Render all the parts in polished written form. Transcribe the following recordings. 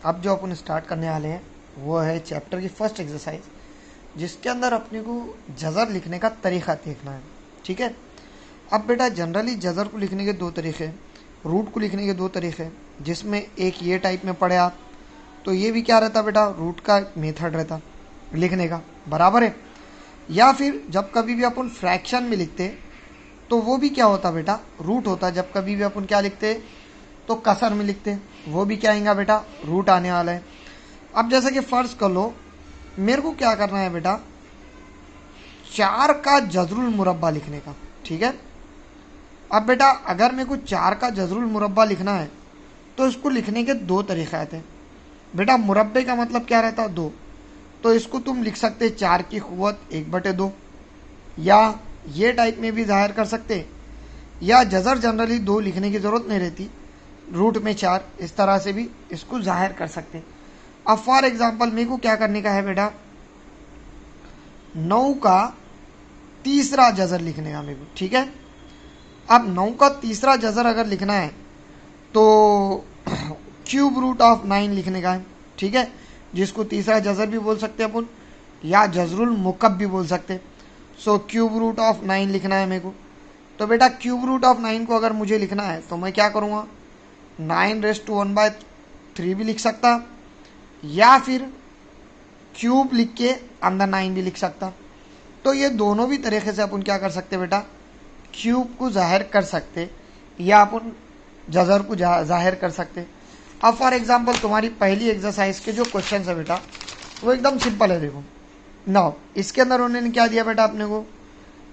अब जो अपन स्टार्ट करने वाले हैं वो है चैप्टर की फर्स्ट एक्सरसाइज, जिसके अंदर अपने को जज़र लिखने का तरीका देखना है। ठीक है। अब बेटा जनरली जज़र को लिखने के दो तरीके, रूट को लिखने के दो तरीके, जिसमें एक ये टाइप में पढ़े आप तो ये भी क्या रहता बेटा, रूट का मेथड रहता लिखने का, बराबर है। या फिर जब कभी भी अपन फ्रैक्शन में लिखते तो वो भी क्या होता बेटा, रूट होता। जब कभी भी अपन क्या लिखते तो कसर में लिखते, वो भी क्या आएगा बेटा, रूट आने वाला है। अब जैसे कि फर्ज कर लो मेरे को क्या करना है बेटा, 4 का जज़रुल मुरब्बा लिखने का। ठीक है। अब बेटा अगर मेरे को 4 का जज़रुल मुरब्बा लिखना है तो इसको लिखने के दो तरीके आते हैं बेटा। मुरब्बे का मतलब क्या रहता है, 2, तो इसको तुम लिख सकते 4 की क़ुव्वत 1/2, या ये टाइप में भी जाहिर कर सकते, या जज़र जनरली 2 लिखने की ज़रूरत नहीं रहती, रूट में 4, इस तरह से भी इसको जाहिर कर सकते। अब फॉर एग्जांपल मेरे को क्या करने का है बेटा, 9 का तीसरा जज़र लिखने का मेरे को। ठीक है। अब 9 का तीसरा जज़र अगर लिखना है तो क्यूब रूट ऑफ 9 लिखने का है। ठीक है, जिसको तीसरा जज़र भी बोल सकते हैं अपन, या जज़रुल मुकब भी बोल सकते। सो क्यूब रूट ऑफ 9 लिखना है मेरे को। तो बेटा क्यूब रूट ऑफ 9 को अगर मुझे लिखना है तो मैं क्या करूँगा, 9⁻⁴ भी लिख सकता, या फिर क्यूब लिख के अंदर 9 भी लिख सकता। तो ये दोनों भी तरीके से अपन क्या कर सकते बेटा, क्यूब को जाहिर कर सकते या अपन जज़र को जाहिर कर सकते। अब फॉर एग्जांपल तुम्हारी पहली एक्सरसाइज के जो क्वेश्चन है बेटा वो एकदम सिंपल है। देखो नाउ इसके अंदर उन्होंने क्या दिया बेटा अपने को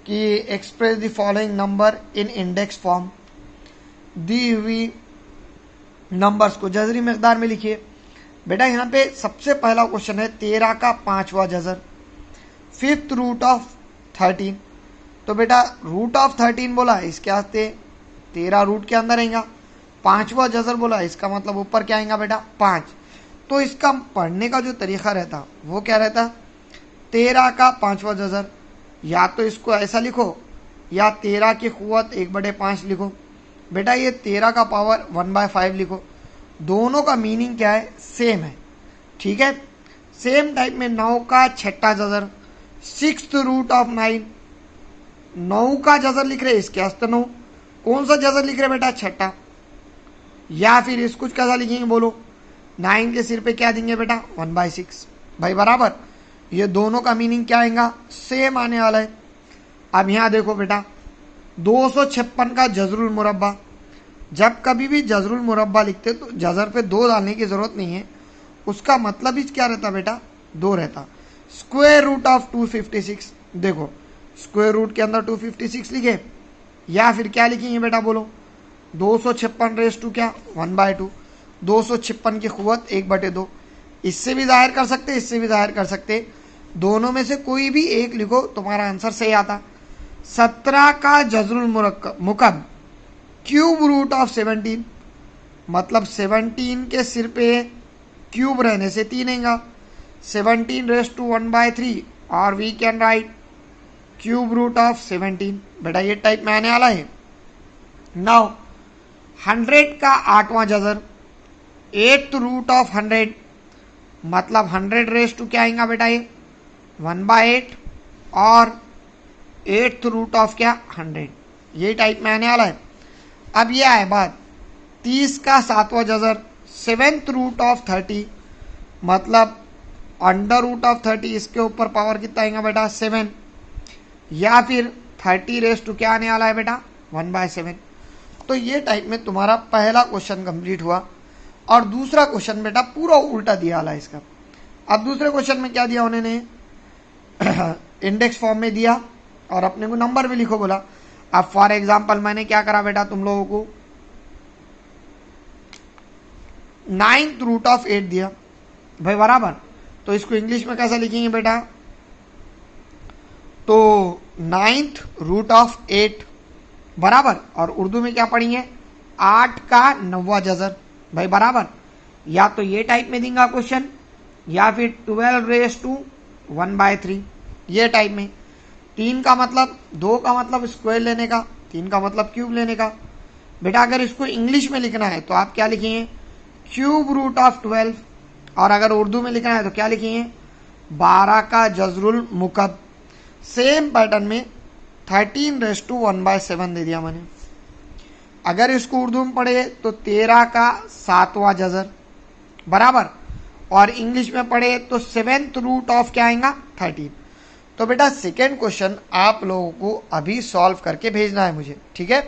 कि express the following number in index form, दी हुई नंबर्स को जज़री मकदार में लिखिए। बेटा यहाँ पे सबसे पहला क्वेश्चन है 13 का 5वां जज़र, 5th रूट ऑफ 13। तो बेटा रूट ऑफ 13 बोला, इसके आस्ते 13 रूट के अंदर आएगा, 5वां जज़र बोला, इसका मतलब ऊपर क्या आएगा बेटा, 5। तो इसका पढ़ने का जो तरीका रहता वो क्या रहता, 13 का 5वां जज़र, या तो इसको ऐसा लिखो या 13 की क़ुव्वत 1/5 लिखो। बेटा ये 13 का पावर 1/5 लिखो। दोनों का मीनिंग क्या है, सेम है। ठीक है। सेम टाइप में 9 का 6ठा जज़र, 6th रूट ऑफ 9, 9 का जज़र लिख रहे, इसके आस्ते 9, कौन सा जज़र लिख रहे बेटा, 6ठा। या फिर इसको कैसा लिखेंगे बोलो, 9 के सिर पे क्या देंगे बेटा, 1/6 भाई, बराबर। ये दोनों का मीनिंग क्या आएगा, सेम आने वाला है। अब यहाँ देखो बेटा 256 का जज़रुल मुरब्बा, जब कभी भी जज़रुल मुरब्बा लिखते तो जज़र पे 2 डालने की जरूरत नहीं है, उसका मतलब ही क्या रहता बेटा, 2 रहता। स्क्वायर रूट ऑफ 256, देखो स्क्वायर रूट के अंदर 256 लिखे, या फिर क्या लिखेंगे बेटा बोलो, 256 रेस टू क्या, 1/2, 256 की क़ुव्वत 1/2। इससे भी जाहिर कर सकते, इससे भी जाहिर कर सकते, दोनों में से कोई भी एक लिखो, तुम्हारा आंसर सही आता। 17 का जज़रुल मुकब, क्यूब रूट ऑफ 17, मतलब 17 के सिर पे क्यूब रहने से 3 आएगा, 17 रेस टू 1/3, और we can write cube root of 17। बेटा ये टाइप में आने वाला है। नाउ 100 का 8वां जज़र, 8th रूट ऑफ 100, मतलब 100 रेस टू क्या आएगा बेटा, ये 1/8, और 8th रूट ऑफ क्या, 100, ये टाइप में आने वाला है। अब ये आए बात 30 का 7वां जज़र, 7th रूट ऑफ 30, मतलब अंडर रूट ऑफ 30, इसके ऊपर पावर कितना आएगा बेटा, 7, या फिर 30 रेस टू क्या आने वाला है बेटा, 1/7। तो ये टाइप में तुम्हारा पहला क्वेश्चन कंप्लीट हुआ। और दूसरा क्वेश्चन बेटा पूरा उल्टा दिया वाला है इसका। अब दूसरे क्वेश्चन में क्या दिया उन्होंने, इंडेक्स फॉर्म में दिया और अपने को नंबर में लिखो बोला। अब फॉर एग्जांपल मैंने क्या करा बेटा, तुम लोगों को 9th रूट ऑफ 8 दिया भाई, बराबर। तो इसको इंग्लिश में कैसा लिखेंगे बेटा, तो 9th रूट ऑफ 8 बराबर, और उर्दू में क्या पढ़ेंगे, 8 का 9वां जज़र भाई, बराबर। या तो ये टाइप में देंगे क्वेश्चन, या फिर 12 रेस टू 1/3, ये टाइप में। 3 का मतलब 2 का मतलब स्क्वायर लेने का, 3 का मतलब क्यूब लेने का। बेटा अगर इसको इंग्लिश में लिखना है तो आप क्या लिखेंगे, क्यूब रूट ऑफ 12, और अगर उर्दू में लिखना है तो क्या लिखेंगे, 12 का जजरुल मुकब। सेम पैटर्न में 13⁻1/7 दे दिया मैंने। अगर इसको उर्दू में पढ़े तो 13 का 7वां जजर बराबर, और इंग्लिश में पढ़े तो 7th रूट ऑफ क्या आएगा, 13। तो बेटा सेकेंड क्वेश्चन आप लोगों को अभी सॉल्व करके भेजना है मुझे, ठीक है।